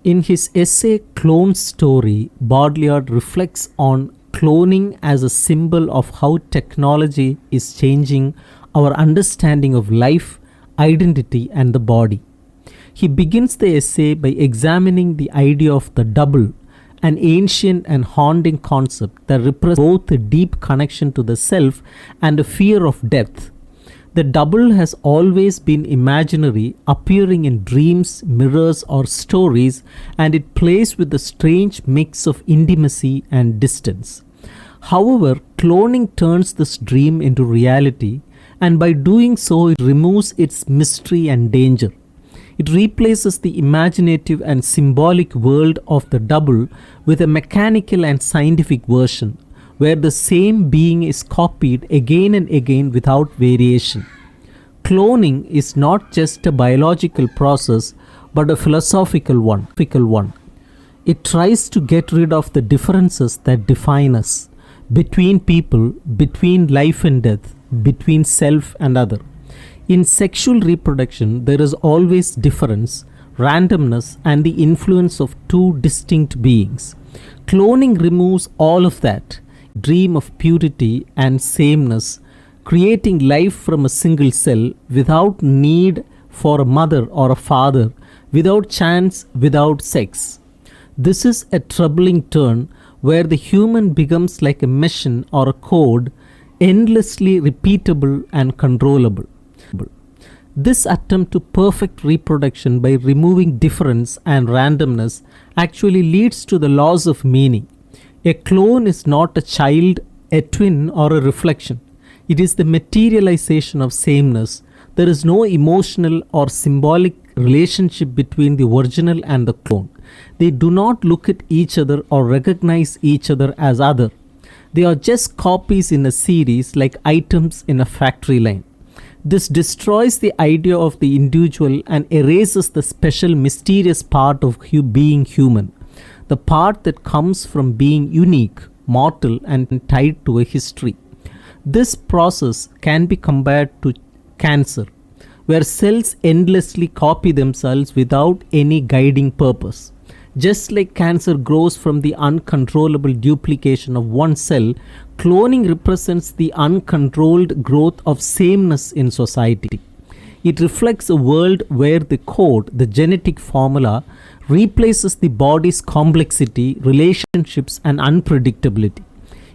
In his essay Clone Story, Baudrillard reflects on cloning as a symbol of how technology is changing our understanding of life, identity, and the body. He begins the essay by examining the idea of the double, an ancient and haunting concept that represents both a deep connection to the self and a fear of death. The double has always been imaginary, appearing in dreams, mirrors, or stories, and it plays with a strange mix of intimacy and distance. However, cloning turns this dream into reality, and by doing so, it removes its mystery and danger. It replaces the imaginative and symbolic world of the double with a mechanical and scientific version, where the same being is copied again and again without variation. Cloning is not just a biological process but a philosophical one. It tries to get rid of the differences that define us between people, between life and death, between self and other. In sexual reproduction, there is always difference, randomness, and the influence of two distinct beings. Cloning removes all of that, dream of purity and sameness, creating life from a single cell without need for a mother or a father, without chance, without sex. This is a troubling turn where the human becomes like a machine or a code, endlessly repeatable and controllable. This attempt to perfect reproduction by removing difference and randomness actually leads to the loss of meaning. A clone is not a child, a twin, or a reflection. It is the materialization of sameness. There is no emotional or symbolic relationship between the original and the clone. They do not look at each other or recognize each other as other. They are just copies in a series, like items in a factory line. This destroys the idea of the individual and erases the special, mysterious part of being human, the part that comes from being unique, mortal, and tied to a history. This process can be compared to cancer, where cells endlessly copy themselves without any guiding purpose. Just like cancer grows from the uncontrollable duplication of one cell, cloning represents the uncontrolled growth of sameness in society. It reflects a world where the code, the genetic formula, replaces the body's complexity, relationships, and unpredictability.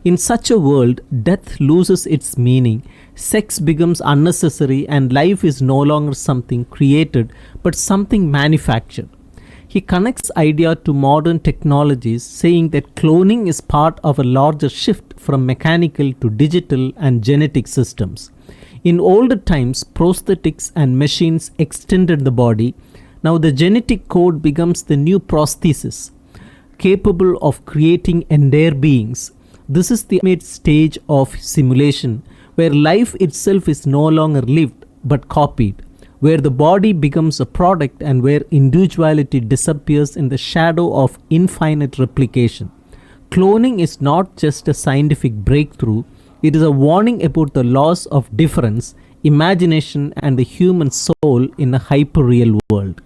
In such a world, death loses its meaning, sex becomes unnecessary, and life is no longer something created but something manufactured. He connects idea to modern technologies, saying that cloning is part of a larger shift from mechanical to digital and genetic systems. In older times, prosthetics and machines extended the body. Now the genetic code becomes the new prosthesis, capable of creating entire beings. This is the ultimate stage of simulation, where life itself is no longer lived but copied, where the body becomes a product and where individuality disappears in the shadow of infinite replication. Cloning is not just a scientific breakthrough, it is a warning about the loss of difference, imagination, and the human soul in a hyper-real world.